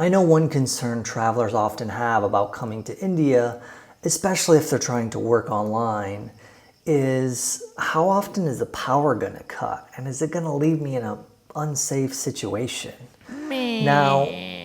I know one concern travelers often have about coming to India, especially if they're trying to work online, is how often is the power going to cut? And is it going to leave me in an unsafe situation? Now,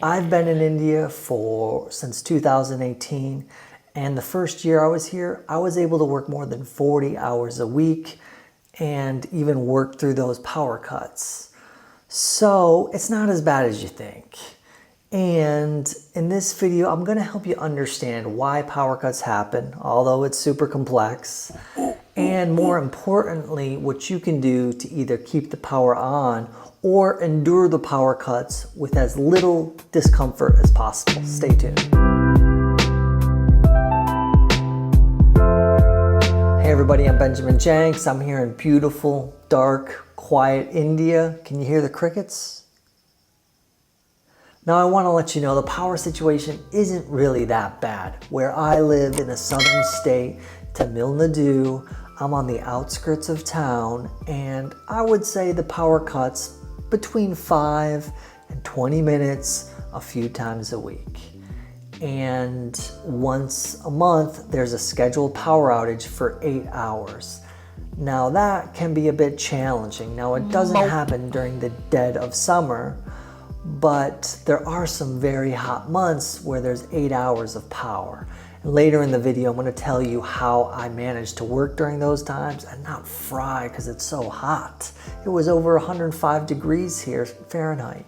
I've been in India since 2018, and the first year I was here, I was able to work more than 40 hours a week and even work through those power cuts. So it's not as bad as you think. And in this video, I'm going to help you understand why power cuts happen, although it's super complex, and more importantly, what you can do to either keep the power on or endure the power cuts with as little discomfort as possible. Stay tuned. Hey everybody, I'm Ben Jenks. I'm here in beautiful, dark, quiet India. Can you hear the crickets? Now I want to let you know the power situation isn't really that bad. Where I live in a southern state, Tamil Nadu, I'm on the outskirts of town, and I would say the power cuts between 5 and 20 minutes a few times a week. And once a month, there's a scheduled power outage for 8 hours. Now that can be a bit challenging. Now it doesn't happen during the dead of summer, but there are some very hot months where there's 8 hours of power. And later in the video, I'm going to tell you how I managed to work during those times and not fry because it's so hot. It was over 105 degrees here Fahrenheit.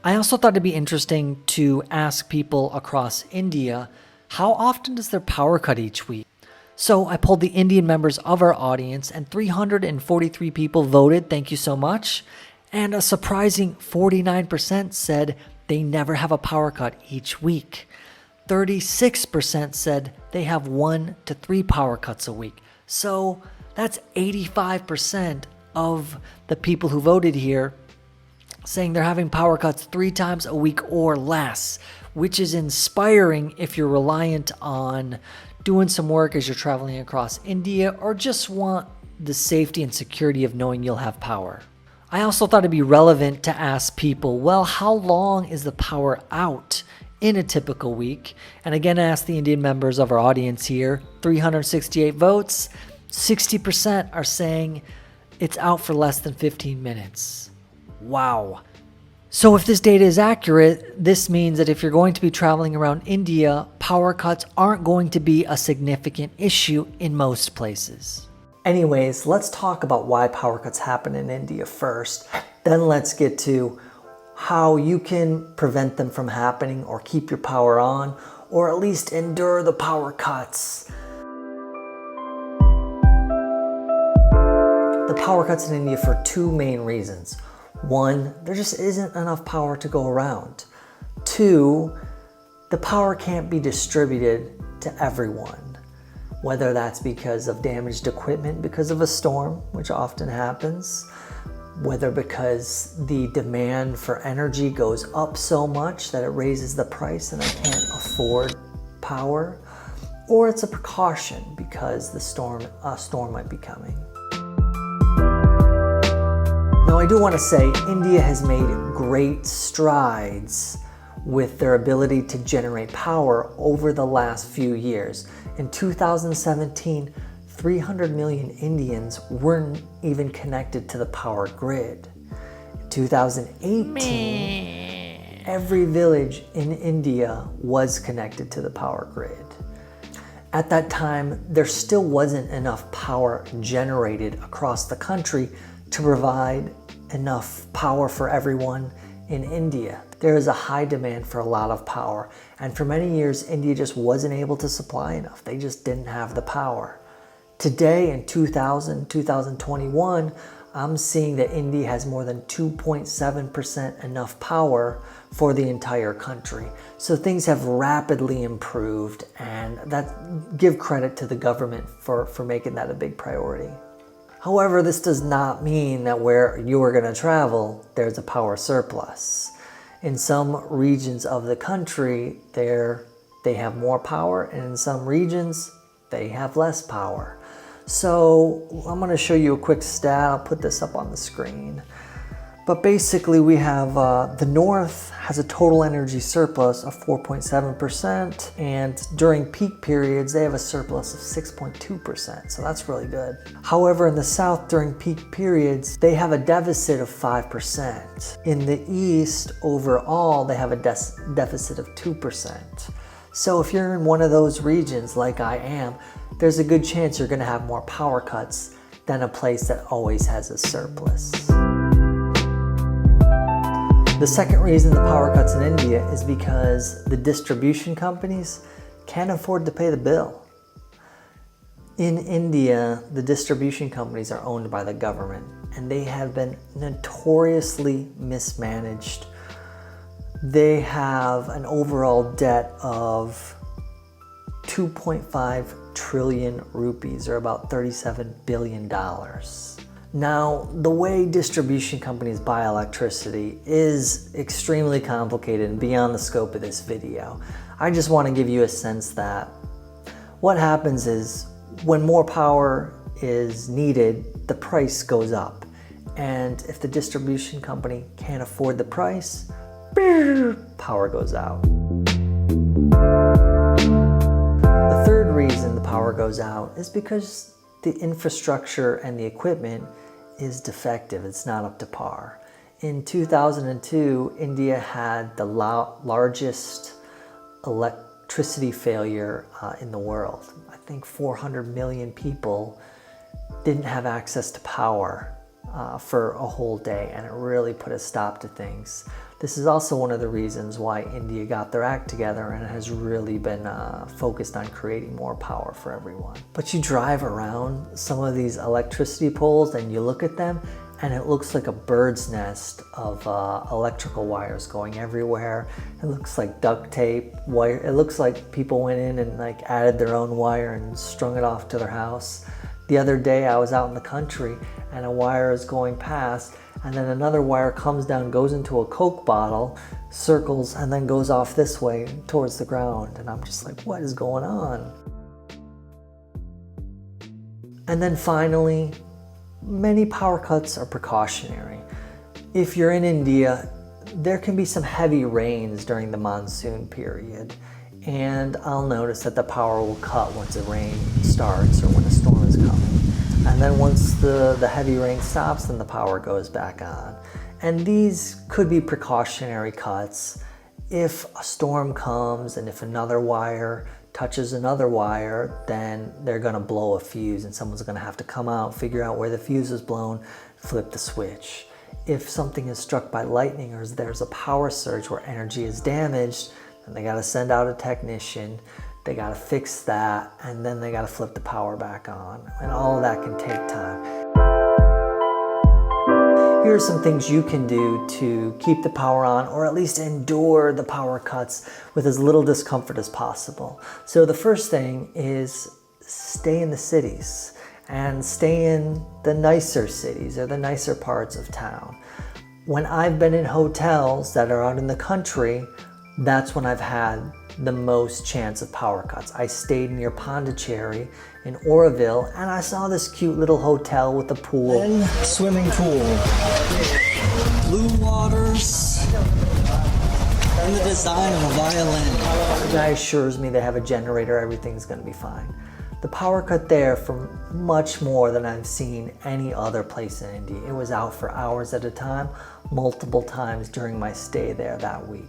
I also thought it'd be interesting to ask people across India, how often does their power cut each week? So I polled the Indian members of our audience and 343 people voted, thank you so much. And a surprising 49% said they never have a power cut each week. 36% said they have 1 to 3 power cuts a week. So that's 85% of the people who voted here saying they're having power cuts 3 times a week or less, which is inspiring if you're reliant on doing some work as you're traveling across India or just want the safety and security of knowing you'll have power. I also thought it'd be relevant to ask people, well, how long is the power out in a typical week? And again, I asked the Indian members of our audience here, 368 votes, 60% are saying it's out for less than 15 minutes. Wow. So if this data is accurate, this means that if you're going to be traveling around India, power cuts aren't going to be a significant issue in most places. Anyways, let's talk about why power cuts happen in India first. Then let's get to how you can prevent them from happening or keep your power on, or at least endure the power cuts. The power cuts in India for 2 main reasons. 1, there just isn't enough power to go around. 2, the power can't be distributed to everyone. Whether that's because of damaged equipment because of a storm, which often happens, whether because the demand for energy goes up so much that it raises the price and I can't afford power, or it's a precaution because a storm might be coming. Now I do want to say India has made great strides with their ability to generate power over the last few years. In 2017, 300 million Indians weren't even connected to the power grid. In 2018, every village in India was connected to the power grid. At that time, there still wasn't enough power generated across the country to provide enough power for everyone in India. There is a high demand for a lot of power, and for many years India just wasn't able to supply enough. They just didn't have the power. Today in 2021, I'm seeing that India has more than 2.7% enough power for the entire country. So things have rapidly improved, and give credit to the government for making that a big priority. However, this does not mean that where you are going to travel, there's a power surplus. In some regions of the country, they have more power, and in some regions, they have less power. So I'm going to show you a quick stat. I'll put this up on the screen. But basically, we have the north has a total energy surplus of 4.7%, and during peak periods, they have a surplus of 6.2%, so that's really good. However, in the South, during peak periods, they have a deficit of 5%. In the East, overall, they have a deficit of 2%. So if you're in one of those regions, like I am, there's a good chance you're gonna have more power cuts than a place that always has a surplus. The second reason the power cuts in India is because the distribution companies can't afford to pay the bill. In India, the distribution companies are owned by the government, and they have been notoriously mismanaged. They have an overall debt of 2.5 trillion rupees, or about $37 billion. Now, the way distribution companies buy electricity is extremely complicated and beyond the scope of this video. I just want to give you a sense that what happens is when more power is needed, the price goes up. And if the distribution company can't afford the price, power goes out. The third reason the power goes out is because the infrastructure and the equipment is defective. It's not up to par. In 2002, India had the largest electricity failure in the world. I think 400 million people didn't have access to power for a whole day, and it really put a stop to things. This is also one of the reasons why India got their act together and has really been focused on creating more power for everyone. But you drive around some of these electricity poles and you look at them, and it looks like a bird's nest of electrical wires going everywhere. It looks like duct tape wire. It looks like people went in and added their own wire and strung it off to their house. The other day I was out in the country and a wire is going past, and then another wire comes down, goes into a Coke bottle, circles, and then goes off this way towards the ground. And I'm just like, what is going on? And then finally, many power cuts are precautionary. If you're in India, there can be some heavy rains during the monsoon period, and I'll notice that the power will cut once the rain starts or when a storm is coming. And then once the heavy rain stops, then the power goes back on. And these could be precautionary cuts. If a storm comes and if another wire touches another wire, then they're gonna blow a fuse and someone's gonna have to come out, figure out where the fuse is blown, flip the switch. If something is struck by lightning or there's a power surge where energy is damaged, then they gotta send out a technician. They gotta fix that, and then they gotta flip the power back on. And all of that can take time. Here are some things you can do to keep the power on, or at least endure the power cuts with as little discomfort as possible. So the first thing is stay in the cities, and stay in the nicer cities or the nicer parts of town. When I've been in hotels that are out in the country, that's when I've had the most chance of power cuts. I stayed near Pondicherry in Oroville, and I saw this cute little hotel with a pool. And swimming pool. Blue waters. And the design of a violin. The guy assures me they have a generator, everything's gonna be fine. The power cut there for much more than I've seen any other place in India. It was out for hours at a time, multiple times during my stay there that week.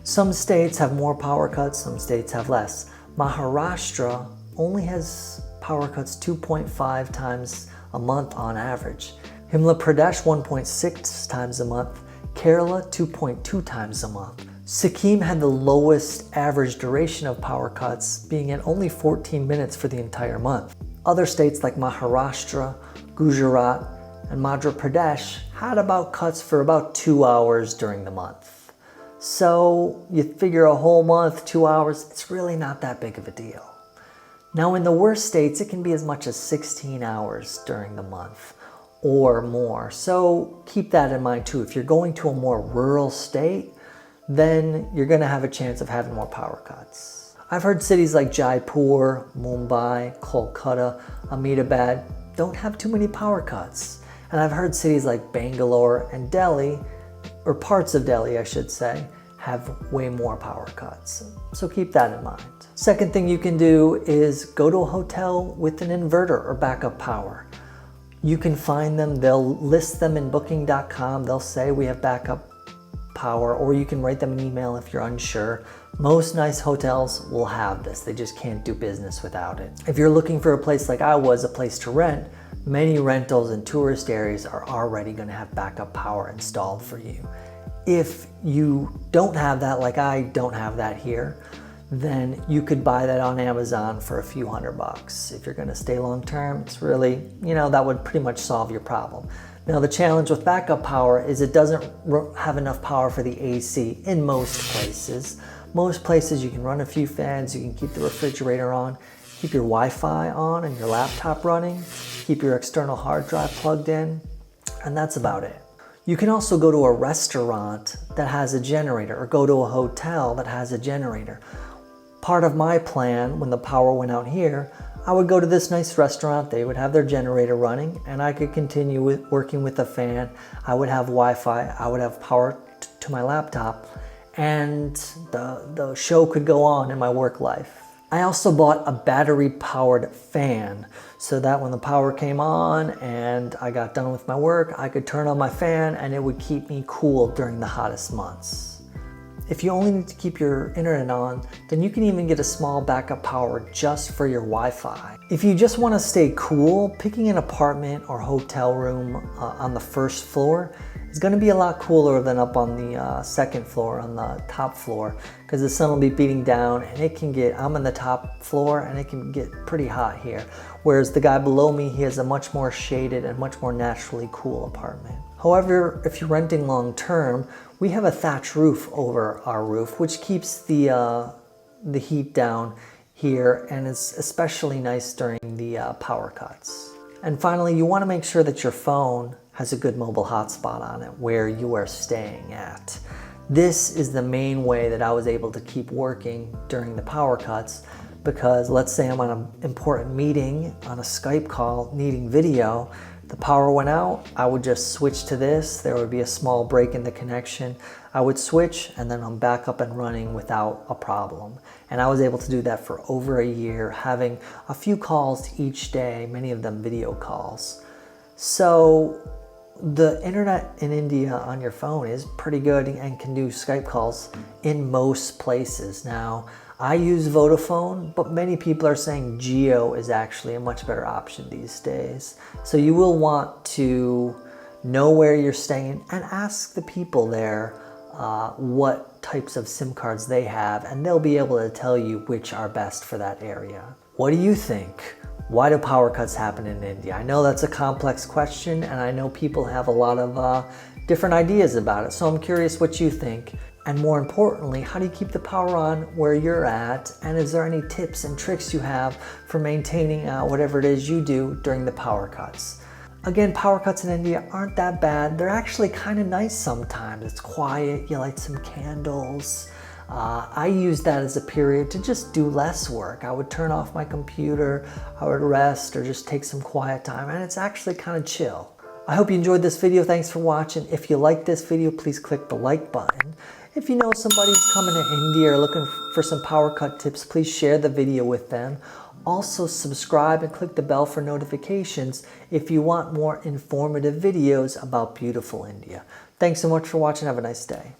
Some states have more power cuts, some states have less. Maharashtra only has power cuts 2.5 times a month on average. Himachal Pradesh 1.6 times a month. Kerala 2.2 times a month. Sikkim had the lowest average duration of power cuts, being at only 14 minutes for the entire month. Other states like Maharashtra, Gujarat, and Madhya Pradesh had about cuts for about 2 hours during the month. So you figure a whole month, 2 hours, it's really not that big of a deal. Now in the worst states, it can be as much as 16 hours during the month or more. So keep that in mind too. If you're going to a more rural state, then you're gonna have a chance of having more power cuts. I've heard cities like Jaipur, Mumbai, Kolkata, Ahmedabad don't have too many power cuts. And I've heard cities like Bangalore and Delhi, or parts of Delhi I should say, have way more power cuts. So keep that in mind. Second thing you can do is go to a hotel with an inverter or backup power. You can find them, they'll list them in booking.com. They'll say we have backup power, or you can write them an email if you're unsure. Most nice hotels will have this. They just can't do business without it. If you're looking for a place like I was, a place to rent, many rentals in tourist areas are already going to have backup power installed for you. If you don't have that, like I don't have that here, then you could buy that on Amazon for a few $100. If you're going to stay long term, it's really, that would pretty much solve your problem. Now the challenge with backup power is it doesn't have enough power for the AC in most places. Most places you can run a few fans, you can keep the refrigerator on, keep your Wi-Fi on and your laptop running, keep your external hard drive plugged in, and that's about it. You can also go to a restaurant that has a generator, or go to a hotel that has a generator. Part of my plan when the power went out here, I would go to this nice restaurant, they would have their generator running, and I could continue working with the fan. I would have Wi-Fi, I would have power to my laptop, and the show could go on in my work life. I also bought a battery-powered fan so that when the power came on and I got done with my work, I could turn on my fan and it would keep me cool during the hottest months. If you only need to keep your internet on, then you can even get a small backup power just for your Wi-Fi. If you just want to stay cool, picking an apartment or hotel room on the first floor is going to be a lot cooler than up on the second floor, on the top floor, because the sun will be beating down and it can get, I'm on the top floor and it can get pretty hot here. Whereas the guy below me, he has a much more shaded and much more naturally cool apartment. However, if you're renting long term, we have a thatch roof over our roof, which keeps the heat down here, and it's especially nice during the power cuts. And finally, you want to make sure that your phone has a good mobile hotspot on it where you are staying at. This is the main way that I was able to keep working during the power cuts, because let's say I'm on an important meeting on a Skype call needing video, the power went out, I would just switch to this, there would be a small break in the connection, I would switch and then I'm back up and running without a problem. And I was able to do that for over a year, having a few calls each day, many of them video calls. So the internet in India on your phone is pretty good and can do Skype calls in most places. Now, I use Vodafone, but many people are saying Geo is actually a much better option these days. So you will want to know where you're staying and ask the people there what types of SIM cards they have, and they'll be able to tell you which are best for that area. What do you think? Why do power cuts happen in India? I know that's a complex question, and I know people have a lot of different ideas about it. So I'm curious what you think. And more importantly, how do you keep the power on where you're at? And is there any tips and tricks you have for maintaining whatever it is you do during the power cuts? Again, power cuts in India aren't that bad. They're actually kind of nice sometimes. It's quiet, you light some candles. I used that as a period to just do less work. I would turn off my computer, I would rest, or just take some quiet time, and it's actually kind of chill. I hope you enjoyed this video. Thanks for watching. If you liked this video, please click the like button. If you know somebody who's coming to India or looking for some power cut tips, please share the video with them. Also subscribe and click the bell for notifications if you want more informative videos about beautiful India. Thanks so much for watching. Have a nice day.